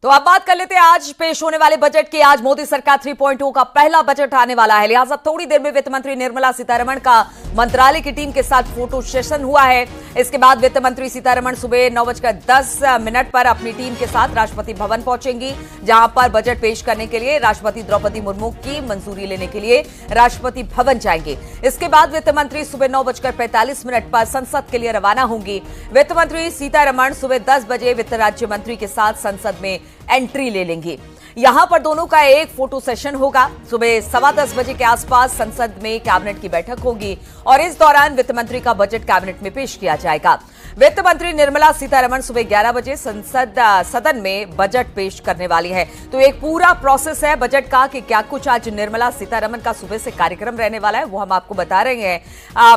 तो अब बात कर लेते हैं आज पेश होने वाले बजट की। आज मोदी सरकार 3.0 का पहला बजट आने वाला है, लिहाजा थोड़ी देर में वित्त मंत्री निर्मला सीतारमण का मंत्रालय की टीम के साथ फोटो सेशन हुआ है। इसके बाद वित्त मंत्री सीतारमण सुबह 9:10 पर अपनी टीम के साथ राष्ट्रपति भवन पहुंचेंगी, जहां पर बजट पेश करने के लिए राष्ट्रपति द्रौपदी मुर्मू की मंजूरी लेने के लिए राष्ट्रपति भवन जाएंगे। इसके बाद वित्त मंत्री सुबह 9:45 पर संसद के लिए रवाना होंगी। वित्त मंत्री सीतारमण सुबह 10 बजे वित्त राज्य मंत्री के साथ संसद में एंट्री ले लेंगी। यहां पर दोनों का एक फोटो सेशन होगा। सुबह 10:15 बजे के आसपास संसद में कैबिनेट की बैठक होगी और इस दौरान वित्त मंत्री का बजट कैबिनेट में पेश किया जाएगा। वित्त मंत्री निर्मला सीतारमण सुबह 11 बजे सदन में बजट पेश करने वाली है। तो एक पूरा प्रोसेस है बजट का कि क्या कुछ आज निर्मला सीतारमण का सुबह से कार्यक्रम रहने वाला है, वो हम आपको बता रहे हैं।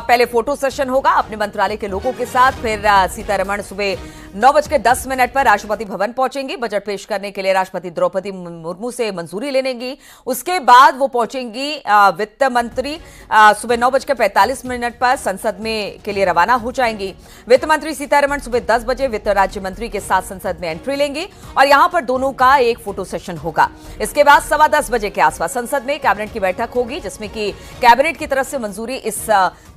पहले फोटो सेशन होगा अपने मंत्रालय के लोगों के साथ, फिर सीतारमण सुबह 9:10 पर राष्ट्रपति भवन पहुंचेंगी। बजट पेश करने के लिए राष्ट्रपति द्रौपदी मुर्मू से मंजूरी लेनेगी। उसके बाद वो पहुंचेंगी वित्त मंत्री सुबह 9:45 पर संसद में के लिए रवाना हो जाएंगी। वित्त मंत्री सीतारमण सुबह 10 बजे वित्त राज्य मंत्री के साथ संसद में एंट्री लेंगी और यहां पर दोनों का एक फोटो सेशन होगा। इसके बाद 10:15 बजे के आसपास संसद में कैबिनेट की बैठक होगी, जिसमें कि कैबिनेट की तरफ से मंजूरी इस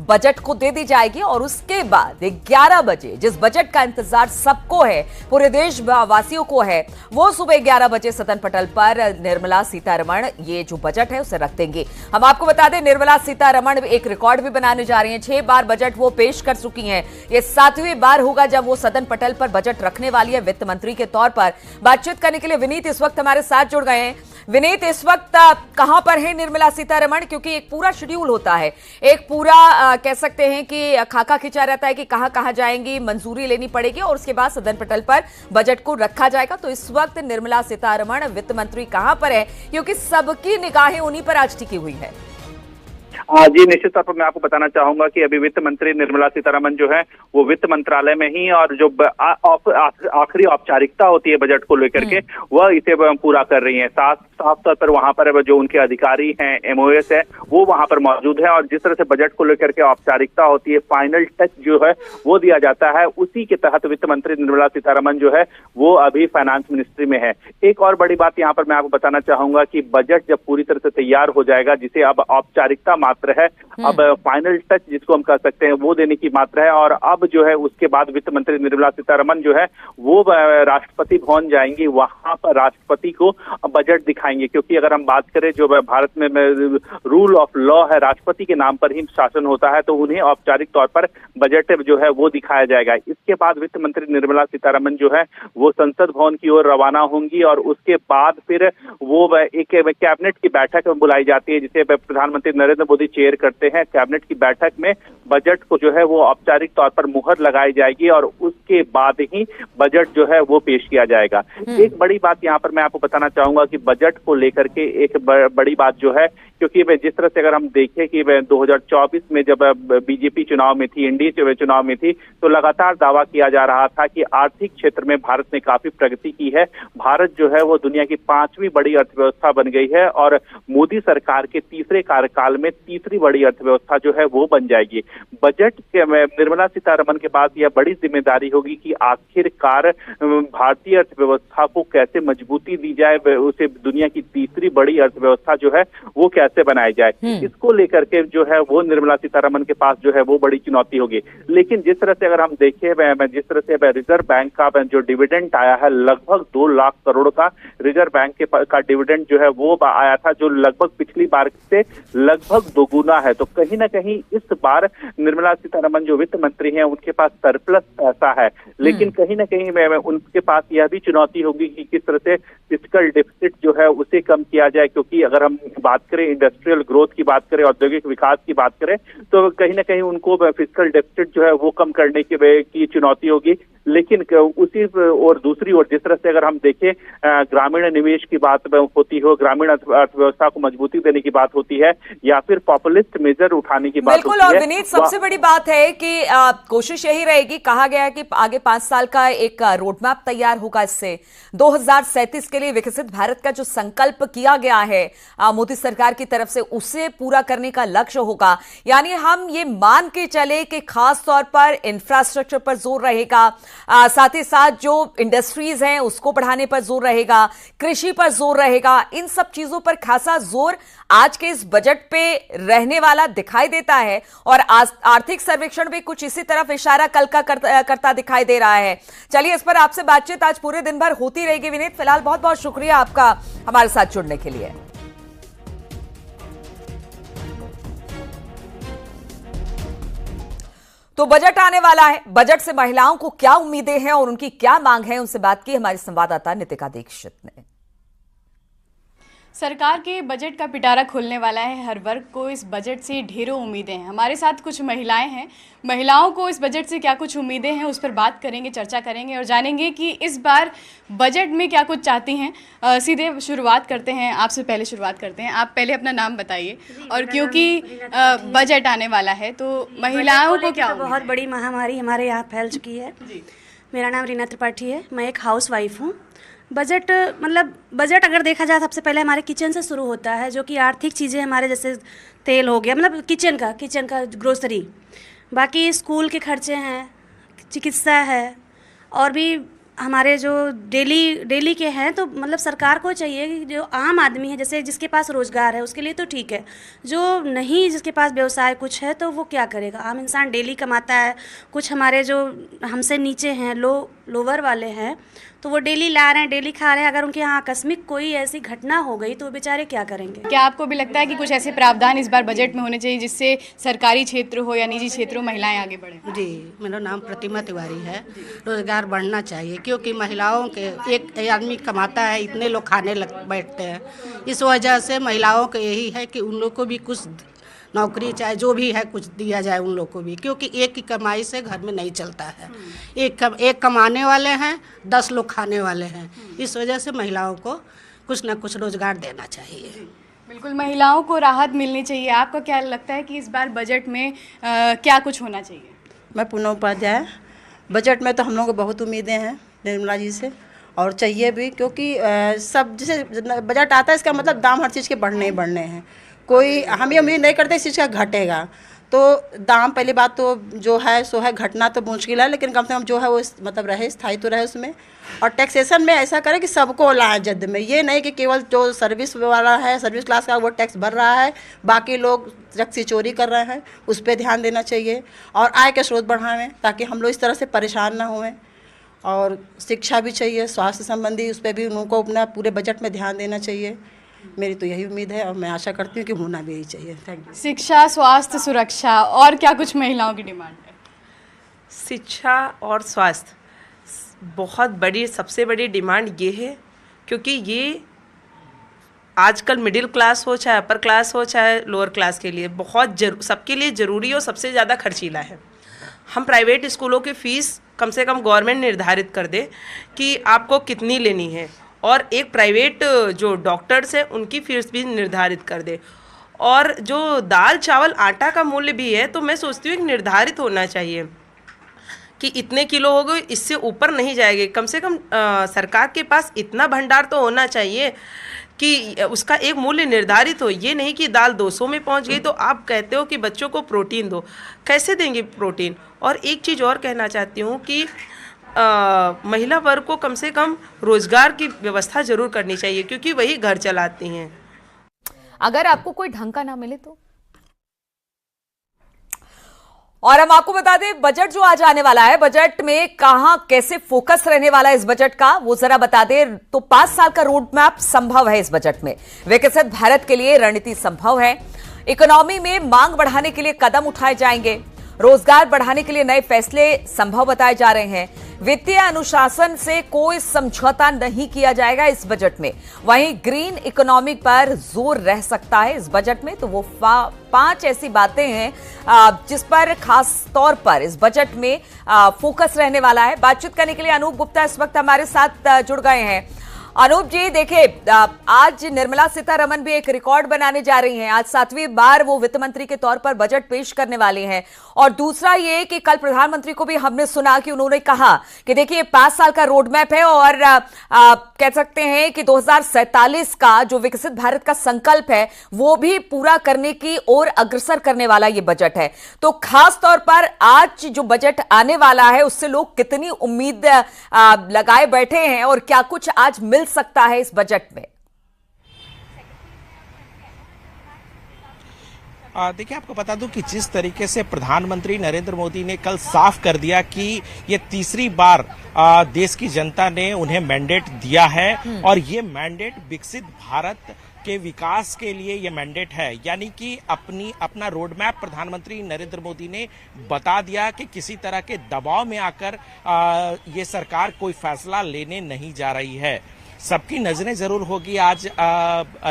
बजट को दे दी जाएगी और उसके बाद 11 बजे जिस बजट का इंतजार सबको है, पूरे देशवासियों को है, वो सुबह 11 बजे सदन पटल पर निर्मला सीतारमण ये जो बजट है उसे रख देंगे। हम आपको बता दें, निर्मला सीतारमण एक रिकॉर्ड भी बनाने जा रही हैं। 6 बार बजट वो पेश कर चुकी हैं। ये 7वीं बार होगा जब वो सदन पटल पर बजट रखने वाली है वित्त मंत्री के तौर पर। बातचीत करने के लिए विनीत इस वक्त हमारे साथ जुड़ गए हैं। विनीत, इस वक्त कहां पर है निर्मला सीतारमण? क्योंकि एक पूरा शेड्यूल होता है, एक पूरा कह सकते हैं कि खाका खींचा रहता है कि कहां कहां जाएंगी, मंजूरी लेनी पड़ेगी और उसके बाद सदन पटल पर बजट को रखा जाएगा। तो इस वक्त निर्मला सीतारमण वित्त मंत्री कहां पर है, क्योंकि सबकी निगाहें उन्हीं पर आज टिकी हुई है? जी, निश्चित तौर पर मैं आपको बताना चाहूंगा कि अभी वित्त मंत्री निर्मला सीतारमण जो है वो वित्त मंत्रालय में ही, और जो आखिरी औपचारिकता होती है बजट को लेकर के वह इसे पूरा कर रही हैं। साफ तौर पर वहां पर जो उनके अधिकारी हैं, MOS है, वो वहां पर मौजूद है और जिस तरह से बजट को लेकर के औपचारिकता होती है, फाइनल टच जो है वो दिया जाता है, उसी के तहत वित्त मंत्री निर्मला सीतारमण जो है वो अभी फाइनेंस मिनिस्ट्री में है। एक और बड़ी बात यहाँ पर मैं आपको बताना चाहूंगा कि बजट जब पूरी तरह से तैयार हो जाएगा, जिसे अब औपचारिकता मात्र है, अब फाइनल टच जिसको हम कह सकते हैं वो देने की मात्रा है, और अब जो है उसके बाद वित्त मंत्री निर्मला सीतारमण जो है वो राष्ट्रपति भवन जाएंगी, वहां पर राष्ट्रपति को बजट दिखाएंगे। क्योंकि अगर हम बात करें जो भारत में रूल ऑफ लॉ है, राष्ट्रपति के नाम पर ही शासन होता है, तो उन्हें औपचारिक तौर पर बजट जो है वो दिखाया जाएगा। इसके बाद वित्त मंत्री निर्मला सीतारमण जो है वो संसद भवन की ओर रवाना होंगी और उसके बाद फिर वो एक कैबिनेट की बैठक बुलाई जाती है, जिसे प्रधानमंत्री नरेंद्र मोदी चेयर करते हैं। कैबिनेट की बैठक में बजट को जो है वो औपचारिक तौर पर मुहर लगाई जाएगी और उसके बाद ही बजट जो है वो पेश किया जाएगा। एक बड़ी बात यहाँ पर मैं आपको बताना चाहूंगा कि बजट को लेकर के एक बड़ी बात जो है, क्योंकि जिस तरह से अगर हम देखें कि 2024 में जब बीजेपी चुनाव में थी, एनडीए चुनाव में थी, तो लगातार दावा किया जा रहा था कि आर्थिक क्षेत्र में भारत ने काफी प्रगति की है। भारत जो है वो दुनिया की 5वीं बड़ी अर्थव्यवस्था बन गई है और मोदी सरकार के तीसरे कार्यकाल में तीसरी बड़ी अर्थव्यवस्था जो है वो बन जाएगी। बजट के निर्मला सीतारमण के पास यह बड़ी जिम्मेदारी होगी कि आखिरकार भारतीय अर्थव्यवस्था को कैसे मजबूती दी जाए, उसे दुनिया की तीसरी बड़ी अर्थव्यवस्था जो है वो कैसे बनाई जाए। इसको लेकर के जो है वो निर्मला सीतारमण के पास जो है वो बड़ी चुनौती होगी। लेकिन जिस तरह से अगर हम देखें, जिस तरह से रिजर्व बैंक का जो डिविडेंड आया है, लगभग 2 लाख करोड़ का रिजर्व बैंक का डिविडेंड जो है वो आया था, जो लगभग पिछली बार से लगभग दोगुना है। तो कहीं ना कहीं इस बार निर्मला सीतारमण जो वित्त मंत्री हैं उनके पास सरप्लस पैसा है, लेकिन कहीं ना कहीं उनके पास यह भी चुनौती होगी कि किस तरह से फिस्कल डेफिसिट जो है उसे कम किया जाए। क्योंकि अगर हम बात करें इंडस्ट्रियल ग्रोथ की बात करें, औद्योगिक विकास की बात करें, तो कहीं ना कहीं उनको फिस्कल डेफिसिट जो है वो कम करने की चुनौती होगी। लेकिन उसी और दूसरी ओर जिस तरह से अगर हम देखें, ग्रामीण निवेश की बात होती हो, ग्रामीण अर्थव्यवस्था को मजबूती देने की बात होती है, या फिर पॉपुलिस्ट मेजर उठाने की बात होती है। बिल्कुल, और विनीत सबसे बड़ी बात है कि कोशिश यही रहेगी, कहा गया है कि आगे 5 साल का एक रोड मैप तैयार होगा। इससे 2037 के लिए विकसित भारत का जो संकल्प किया गया है मोदी सरकार की तरफ से, उसे पूरा करने का लक्ष्य होगा। यानी हम ये मान के चले कि खास तौर पर इंफ्रास्ट्रक्चर पर जोर रहेगा, साथ ही साथ जो इंडस्ट्रीज हैं उसको बढ़ाने पर जोर रहेगा, कृषि पर जोर रहेगा। इन सब चीजों पर खासा जोर आज के इस बजट पे रहने वाला दिखाई देता है और आर्थिक सर्वेक्षण भी कुछ इसी तरफ इशारा कल का करता दिखाई दे रहा है। चलिए, इस पर आपसे बातचीत आज पूरे दिन भर होती रहेगी। विनीत, फिलहाल बहुत बहुत शुक्रिया आपका हमारे साथ जुड़ने के लिए। तो बजट आने वाला है, बजट से महिलाओं को क्या उम्मीदें हैं और उनकी क्या मांग है, उनसे बात की हमारी संवाददाता नितिका दीक्षित ने। सरकार के बजट का पिटारा खुलने वाला है। हर वर्ग को इस बजट से ढेरों उम्मीदें हैं। हमारे साथ कुछ महिलाएं हैं। महिलाओं को इस बजट से क्या कुछ उम्मीदें हैं, उस पर बात करेंगे, चर्चा करेंगे और जानेंगे कि इस बार बजट में क्या कुछ चाहती हैं। सीधे शुरुआत करते हैं, आपसे पहले शुरुआत करते हैं। आप पहले अपना नाम बताइए। और क्योंकि बजट आने वाला है तो महिलाओं को क्या, बहुत बड़ी महामारी हमारे यहाँ फैल चुकी है। मेरा नाम रीना त्रिपाठी है, मैं एक हाउस वाइफ हूँ। बजट बजट अगर देखा जाए, सबसे पहले हमारे किचन से शुरू होता है, जो कि आर्थिक चीज़ें हमारे जैसे तेल हो गया, मतलब किचन का ग्रोसरी, बाकी स्कूल के खर्चे हैं, चिकित्सा है, और भी हमारे जो डेली के हैं। तो मतलब सरकार को चाहिए कि जो आम आदमी है, जैसे जिसके पास रोज़गार है उसके लिए तो ठीक है, जो नहीं, जिसके पास व्यवसाय कुछ है तो वो क्या करेगा। आम इंसान डेली कमाता है, कुछ हमारे जो हमसे नीचे हैं, लोअर वाले हैं, तो वो डेली ला रहे हैं, डेली खा रहे हैं। अगर उनके यहाँ आकस्मिक कोई ऐसी घटना हो गई तो वो बेचारे क्या करेंगे। क्या आपको भी लगता है कि कुछ ऐसे प्रावधान इस बार बजट में होने चाहिए जिससे सरकारी क्षेत्र हो या निजी क्षेत्र हो, महिलाएं आगे बढ़ें? जी, मेरा नाम प्रतिमा तिवारी है। रोज़गार बढ़ना चाहिए क्योंकि महिलाओं के एक आदमी कमाता है, इतने लोग खाने बैठते हैं। इस वजह से महिलाओं को यही है कि उन लोग को भी कुछ नौकरी चाहे जो भी है कुछ दिया जाए उन लोग को भी, क्योंकि एक की कमाई से घर में नहीं चलता है। एक कमाने वाले हैं, 10 लोग खाने वाले हैं। इस वजह से महिलाओं को कुछ ना कुछ रोज़गार देना चाहिए। बिल्कुल, महिलाओं को राहत मिलनी चाहिए। आपको क्या लगता है कि इस बार बजट में क्या कुछ होना चाहिए? मैं पूनम उपाध्याय। बजट में तो हम लोगों को बहुत उम्मीदें हैं निर्मला जी से, और चाहिए भी, क्योंकि सब जैसे बजट आता है इसका मतलब दाम हर चीज़ के बढ़ने ही बढ़ने हैं। कोई हम ये उम्मीद नहीं करते इस चीज़ का घटेगा। तो दाम, पहली बात तो जो है सो है, घटना तो मुश्किल है, लेकिन कम से कम जो है वो मतलब रहे, स्थायी तो रहे उसमें। और टैक्सेशन में ऐसा करें कि सबको लाए जद में, ये नहीं कि केवल जो सर्विस वाला है, सर्विस क्लास का, वो टैक्स भर रहा है, बाकी लोग टैक्स चोरी कर रहे हैं, उस पर ध्यान देना चाहिए। और आय के स्रोत बढ़ावें ताकि हम लोग इस तरह से परेशान ना हुए। और शिक्षा भी चाहिए, स्वास्थ्य संबंधी, उस पर भी उनको अपना पूरे बजट में ध्यान देना चाहिए। मेरी तो यही उम्मीद है और मैं आशा करती हूँ कि होना भी यही चाहिए। Thank you. शिक्षा, स्वास्थ्य, सुरक्षा और क्या कुछ महिलाओं की डिमांड है? शिक्षा और स्वास्थ्य बहुत बड़ी, सबसे बड़ी डिमांड ये है, क्योंकि ये आजकल मिडिल क्लास हो, चाहे अपर क्लास हो, चाहे लोअर क्लास के लिए बहुत सबके लिए ज़रूरी और सबसे ज़्यादा खर्चीला है। हम प्राइवेट स्कूलों की फ़ीस कम से कम गवर्नमेंट निर्धारित कर दे कि आपको कितनी लेनी है, और एक प्राइवेट जो डॉक्टर्स हैं उनकी फीस भी निर्धारित कर दे। और जो दाल चावल आटा का मूल्य भी है, तो मैं सोचती हूँ कि निर्धारित होना चाहिए कि इतने किलो हो गए, इससे ऊपर नहीं जाएंगे। कम से कम सरकार के पास इतना भंडार तो होना चाहिए कि उसका एक मूल्य निर्धारित हो। ये नहीं कि दाल 200 में पहुंच गई तो आप कहते हो कि बच्चों को प्रोटीन दो, कैसे देंगे प्रोटीन। और एक चीज़ और कहना चाहती हूँ कि महिला वर्ग को कम से कम रोजगार की व्यवस्था जरूर करनी चाहिए, क्योंकि वही घर चलाती हैं। अगर आपको कोई ढंग का ना मिले तो। और हम आपको बता दें, बजट जो आज आने वाला है, बजट में कहां कैसे फोकस रहने वाला है इस बजट का, वो जरा बता दें। तो 5 साल का रोड मैप संभव है इस बजट में। विकसित भारत के लिए रणनीति संभव है। इकोनॉमी में मांग बढ़ाने के लिए कदम उठाए जाएंगे। रोजगार बढ़ाने के लिए नए फैसले संभव बताए जा रहे हैं। वित्तीय अनुशासन से कोई समझौता नहीं किया जाएगा इस बजट में। वहीं ग्रीन इकोनॉमी पर जोर रह सकता है इस बजट में। तो वो 5 ऐसी बातें हैं जिस पर खास तौर पर इस बजट में फोकस रहने वाला है। बातचीत करने के लिए अनूप गुप्ता इस वक्त हमारे साथ जुड़ गए हैं। अनूप जी देखिए, आज निर्मला सीतारमण भी एक रिकॉर्ड बनाने जा रही हैं। आज 7वीं बार वो वित्त मंत्री के तौर पर बजट पेश करने वाली हैं। और दूसरा ये कि कल प्रधानमंत्री को भी हमने सुना कि उन्होंने कहा कि देखिए 5 साल का रोड मैप है और कह सकते हैं कि 2047 का जो विकसित भारत का संकल्प है वो भी पूरा करने की ओर अग्रसर करने वाला ये बजट है। तो खास तौर पर आज जो बजट आने वाला है उससे लोग कितनी उम्मीद लगाए बैठे हैं और क्या कुछ आज मिल सकता है इस बजट में? देखिए, आपको बता दूं कि जिस तरीके से प्रधानमंत्री नरेंद्र मोदी ने कल साफ कर दिया कि ये तीसरी बार देश की जनता ने उन्हें मैंडेट दिया है और ये मैंडेट विकसित भारत के विकास के लिए ये मैंडेट है, यानी कि अपना रोड मैप प्रधानमंत्री नरेंद्र मोदी ने बता दिया कि किसी तरह के दबाव में आकर ये सरकार कोई फैसला लेने नहीं जा रही है। सबकी नजरें जरूर होगी आज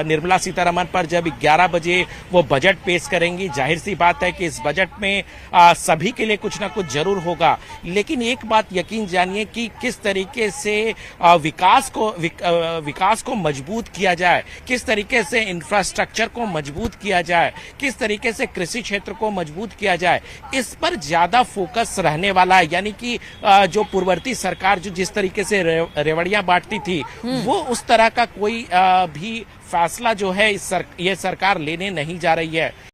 निर्मला सीतारमण पर जब 11 बजे वो बजट पेश करेंगी। जाहिर सी बात है कि इस बजट में सभी के लिए कुछ ना कुछ जरूर होगा, लेकिन एक बात यकीन जानिए कि किस तरीके से विकास को मजबूत किया जाए, किस तरीके से इंफ्रास्ट्रक्चर को मजबूत किया जाए, किस तरीके से कृषि क्षेत्र को मजबूत किया जाए, इस पर ज्यादा फोकस रहने वाला है। यानी कि जो पूर्ववर्ती सरकार जो जिस तरीके से रेवड़ियां बांटती थी, वो उस तरह का कोई भी फैसला जो है ये सरकार लेने नहीं जा रही है।